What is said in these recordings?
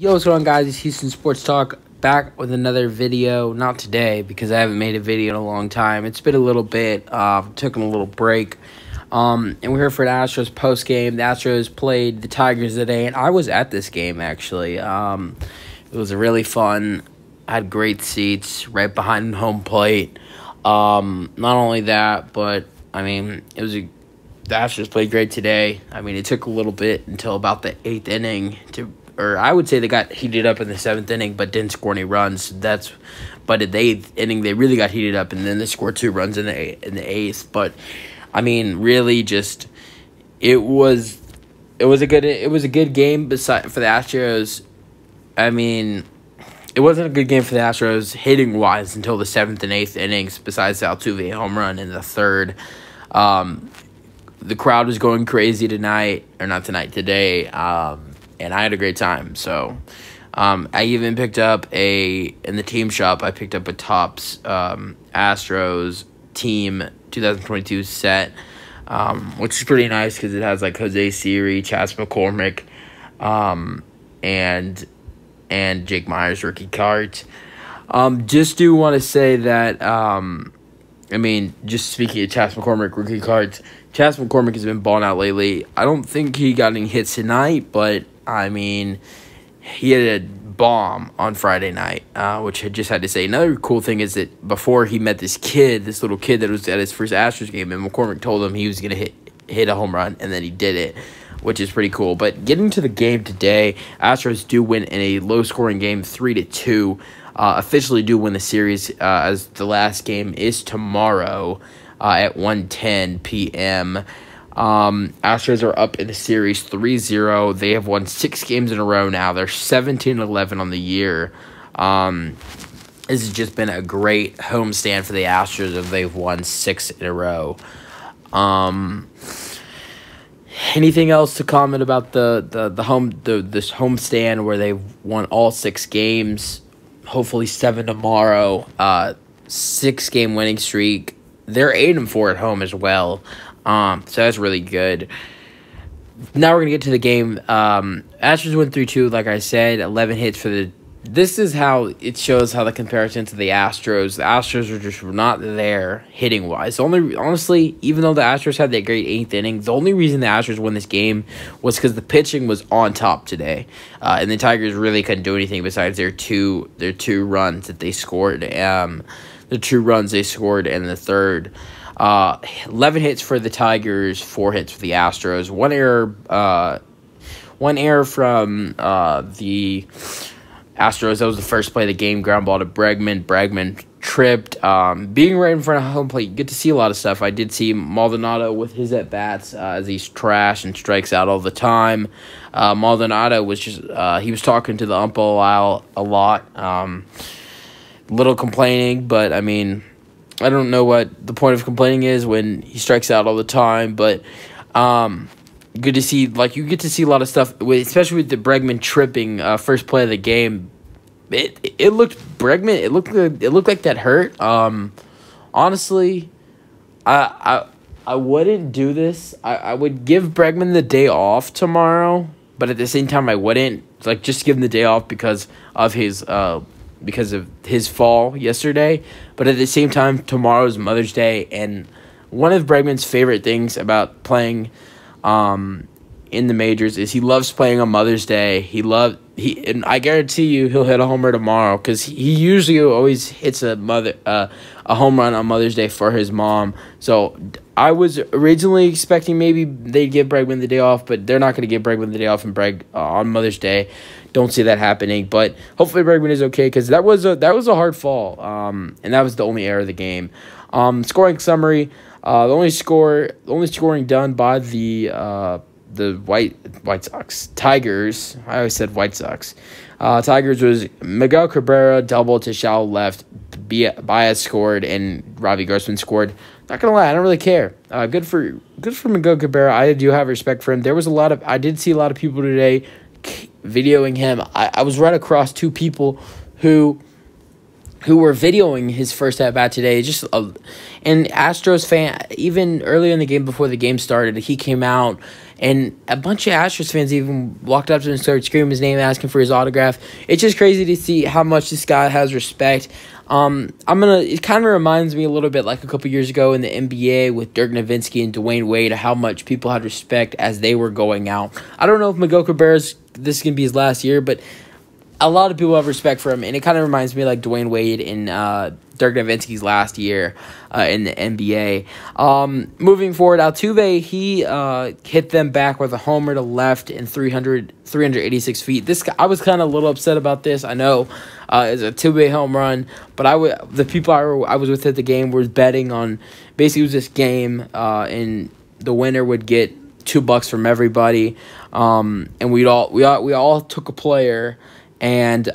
Yo, what's going on, guys? It's Houston Sports Talk back with another video. Not today because I haven't made a video in a long time. It's been a little bit. Took a little break. And we're here for the Astros post game. The Astros played the Tigers today, and I was at this game actually. It was really fun. I had great seats right behind home plate. Not only that, but I mean, the Astros played great today. I mean, it took a little bit until about the 8th inning or I would say they got heated up in the 7th inning, but didn't score any runs. But in the 8th inning, they really got heated up, and then they scored 2 runs in the 8th. But I mean, really, just it was a good game. For the Astros, I mean, it wasn't a good game for the Astros hitting wise until the 7th and 8th innings. Besides the Altuve home run in the 3rd, the crowd was going crazy today. And I had a great time. So I even picked up in the team shop, I picked up a Topps Astros team 2022 set, which is pretty nice because it has like Jose Siri, Chas McCormick, and Jake Myers rookie cards. Just do want to say that, I mean, just speaking of Chas McCormick rookie cards, Chas McCormick has been balling out lately. I don't think he got any hits tonight, but I mean, he had a bomb on Friday night, which I just had to say. Another cool thing is that before he met this little kid that was at his first Astros game, and McCormick told him he was going to hit a home run, and then he did it, which is pretty cool. But getting to the game today, Astros do win in a low-scoring game, 3-2. Officially do win the series, as the last game is tomorrow at 1:10 p.m. Astros are up in the series 3-0. They have won 6 games in a row now. They're 17-11 on the year. This has just been a great homestand for the Astros as they've won 6 in a row. Anything else to comment about this homestand where they've won all 6 games? Hopefully 7 tomorrow. 6-game winning streak. They're 8-4 at home as well. So that's really good. Now we're going to get to the game. Astros went 3-2, like I said, 11 hits for the... This is how it shows how the comparison to the Astros are just not there hitting-wise. Honestly, even though the Astros had that great 8th inning, the only reason the Astros won this game was because the pitching was on top today. And the Tigers really couldn't do anything besides their two runs that they scored. The 2 runs they scored in the 3rd. 11 hits for the Tigers, 4 hits for the Astros. One error from the Astros. That was the first play of the game. Ground ball to Bregman. Bregman tripped. Being right in front of home plate, you get to see a lot of stuff. I did see Maldonado with his at-bats as he's trash and strikes out all the time. Maldonado was just he was talking to the ump a lot. Little complaining, but I mean, I don't know what the point of complaining is when he strikes out all the time, but good to see. Like, you get to see a lot of stuff, especially with the Bregman tripping first play of the game. It looked like that hurt. Honestly, I wouldn't do this. I would give Bregman the day off tomorrow, but at the same time, I wouldn't just give him the day off because of his fall yesterday. But at the same time, tomorrow's Mother's Day, and one of Bregman's favorite things about playing in the majors is he loves playing on Mother's Day. And I guarantee you he'll hit a homer tomorrow because he usually always hits a home run on Mother's Day for his mom. So I was originally expecting maybe they'd give Bregman the day off, but they're not going to give Bregman the day off on Mother's Day. Don't see that happening, but hopefully Bregman is okay because that was a hard fall, and that was the only error of the game. Scoring summary: the only scoring done by the White Sox. Tigers. I always said White Sox. Tigers was Miguel Cabrera double to shallow left. Baez scored and Ravi Grossman scored. Not gonna lie, I don't really care. Good for Miguel Cabrera. I do have respect for him. I did see a lot of people today videoing him. I was right across 2 people who were videoing his first at-bat today. And Astros fan, even earlier in the game before the game started, he came out And a bunch of Astros fans even walked up to him and started screaming his name, asking for his autograph. It's just crazy to see how much this guy has respect. It kind of reminds me a little bit like a couple years ago in the NBA with Dirk Nowitzki and Dwayne Wade, how much people had respect as they were going out. I don't know if Miguel Cabrera's, this is going to be his last year, but a lot of people have respect for him, and it kind of reminds me like Dwayne Wade in Dirk Nowitzki's last year in the NBA. Moving forward, Altuve, he hit them back with a homer to left in 386 feet. I was kind of a little upset about this. I know it's a Altuve home run, but the people I was with at the game were betting on, basically it was this game, and the winner would get $2 from everybody, and we all took a player. And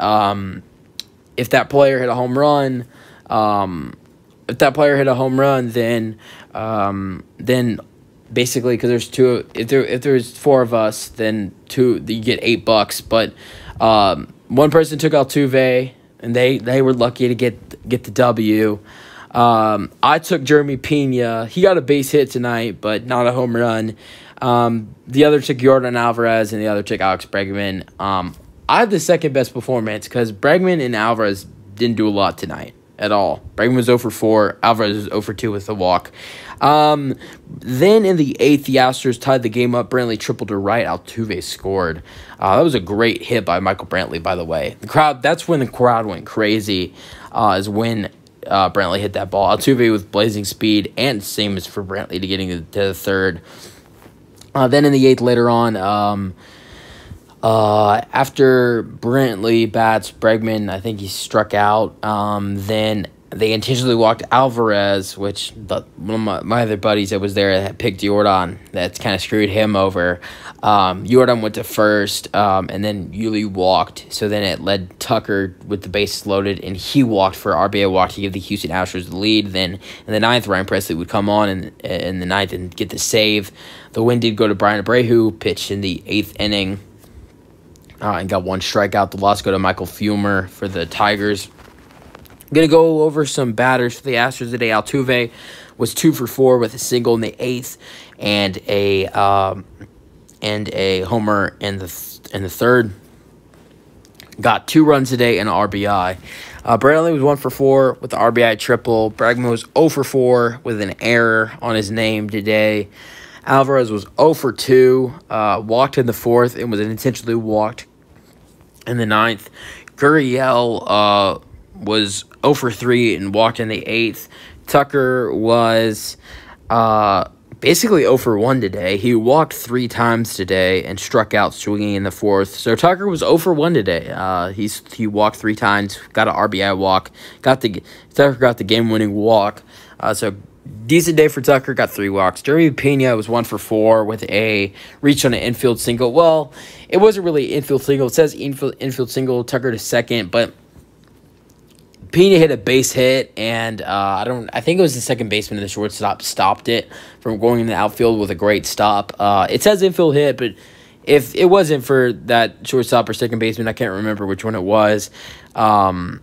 if that player hit a home run, then basically, because there's two, if there's four of us, then you get $8. But one person took Altuve, and they were lucky to get the W. I took Jeremy Pena. He got a base hit tonight, but not a home run. The other took Yordan Alvarez, and the other took Alex Bregman. I had the second best performance because Bregman and Alvarez didn't do a lot tonight at all. Bregman was 0 for 4. Alvarez was 0 for 2 with a walk. Then in the 8th, the Astros tied the game up. Brantley tripled to right. Altuve scored. That was a great hit by Michael Brantley, by the way. That's when the crowd went crazy, is when Brantley hit that ball. Altuve with blazing speed, and same as for Brantley to getting to the third. Then in the 8th, later on, after Brantley bats Bregman, I think he struck out. Then they intentionally walked Alvarez, which one of my other buddies that was there had picked Yordan. That's kind of screwed him over. Yordan went to first, and then Yuli walked. So then it led Tucker with the bases loaded, and he walked for RBI walk to give the Houston Astros the lead. Then in the 9th, Ryan Presley would come on in the 9th and get the save. The win did go to Brian Abreu, pitched in the 8th inning. And got one strikeout. The loss go to Michael Fumer for the Tigers. I'm going to go over some batters for the Astros today. Altuve was 2 for 4 with a single in the 8th and a homer in the 3rd. Got 2 runs today and an RBI. Brantley was 1 for 4 with the RBI triple. Bregman was 0 for 4 with an error on his name today. Alvarez was 0 for 2, walked in the 4th, and was intentionally walked in the 9th. Gurriel was 0 for 3 and walked in the 8th. Tucker was basically 0 for 1 today. He walked 3 times today and struck out swinging in the 4th. So Tucker was 0 for 1 today. He walked 3 times, got an RBI walk, Tucker got the game-winning walk. So decent day for Tucker, got 3 walks. Jeremy Pena was 1 for 4 with a reach on an infield single. Well, it wasn't really infield single. It says infield single, Tucker to second, but Pena hit a base hit, and I think it was the second baseman and the shortstop stopped it from going in the outfield with a great stop. It says infield hit, but if it wasn't for that shortstop or second baseman, I can't remember which one it was, then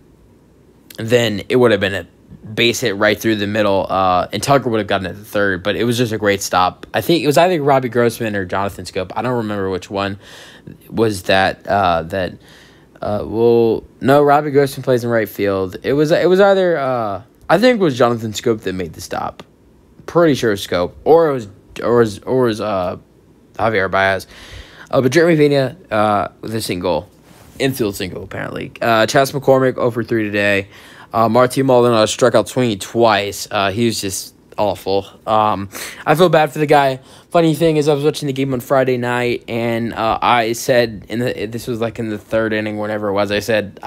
it would have been a base hit right through the middle, and Tucker would have gotten it to third, but it was just a great stop. I think it was either Robbie Grossman or Jonathan Scope. I don't remember which one was that. No, Robbie Grossman plays in right field. It was either I think it was Jonathan Scope that made the stop. Pretty sure it was Scope, or it was Javier Baez. But Jeremy Pena with a single, infield single apparently. Chas McCormick 0 for 3 today. Martin Maldonado struck out swinging twice. He was just awful. I feel bad for the guy. Funny thing is, I was watching the game on Friday night, and I said this was like in the 3rd inning, whenever it was. I said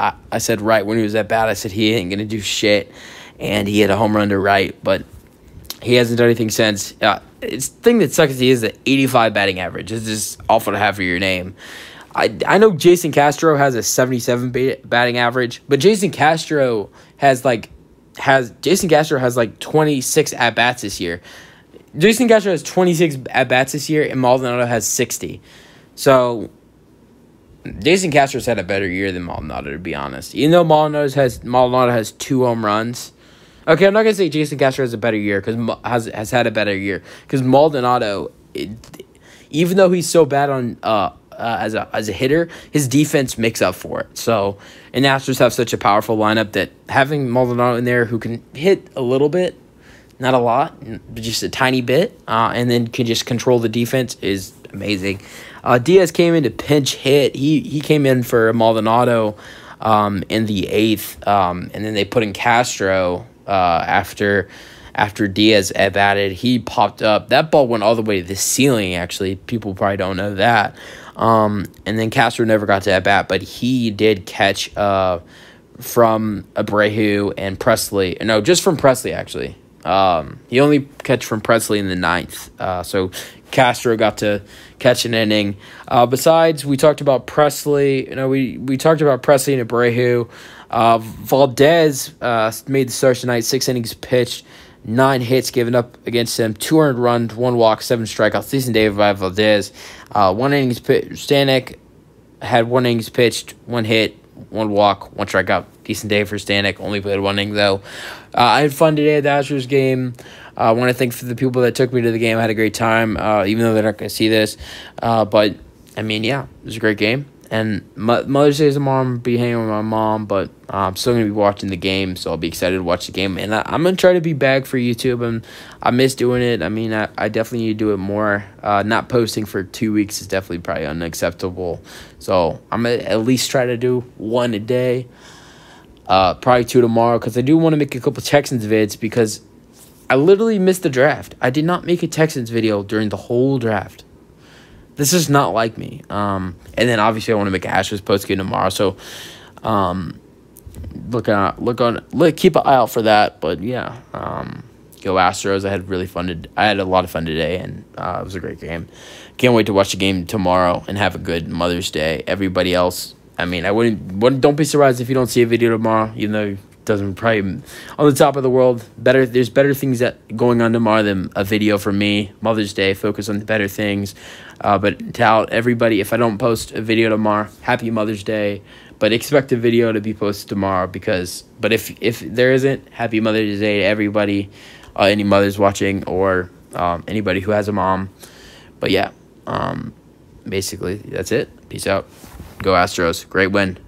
right when he was that bad, I said he ain't gonna do shit, and he hit a home run to right, but he hasn't done anything since. The thing that sucks is he has an 85 batting average. It's just awful to have for your name. I know Jason Castro has a 77 batting average, but Jason Castro has 26 at-bats this year. Jason Castro has 26 at-bats this year, and Maldonado has 60. So, Jason Castro's had a better year than Maldonado, to be honest. Even though Maldonado has 2 home runs. Okay, I'm not going to say Jason Castro has a better year, because has had a better year. Because Maldonado, even even though he's so bad on as a hitter, his defense makes up for it. So, and the Astros have such a powerful lineup that having Maldonado in there who can hit a little bit, not a lot, but just a tiny bit, and then can just control the defense is amazing. Diaz came in to pinch hit. He came in for Maldonado in the 8th, and then they put in Castro after Diaz batted. He popped up. That ball went all the way to the ceiling, actually. People probably don't know that. And then Castro never got to at bat, but he did catch from Abreu and Presley. No, just from Presley, actually. He only catch from Presley in the 9th. So Castro got to catch an inning. Besides, we talked about Presley. We talked about Presley and Abreu. Valdez made the start tonight. 6 innings pitched, 9 hits given up against him, 200 runs, 1 walk, 7 strikeouts. Decent day by Valdez. 1 innings pitched. Stanek had 1 innings pitched, 1 hit, 1 walk, 1 strikeout. Decent day for Stanek. Only played 1 inning, though. I had fun today at the Astros game. I want to thank for the people that took me to the game. I had a great time, even though they're not going to see this. But, I mean, yeah, it was a great game. And Mother's Day is tomorrow. I'm going to be hanging with my mom, but I'm still going to be watching the game, so I'll be excited to watch the game. And I'm going to try to be back for YouTube, and I miss doing it. I mean, I definitely need to do it more. Not posting for 2 weeks is definitely probably unacceptable. So I'm going to at least try to do 1 a day, probably 2 tomorrow, because I do want to make a couple Texans vids because I literally missed the draft. I did not make a Texans video during the whole draft. This is not like me. And then obviously I want to make a Astros postgame tomorrow. So keep an eye out for that. But yeah, go Astros. I had a lot of fun today, and it was a great game. Can't wait to watch the game tomorrow and have a good Mother's Day. Everybody else, I mean, don't be surprised if you don't see a video tomorrow, even though it doesn't probably on the top of the world. There's better things that going on tomorrow than a video from me. Mother's Day, focus on the better things. But tell everybody, if I don't post a video tomorrow, happy Mother's Day. But expect a video to be posted tomorrow but if there isn't, happy Mother's Day to everybody, any mothers watching or anybody who has a mom. But yeah, basically that's it. Peace out. Go Astros. Great win.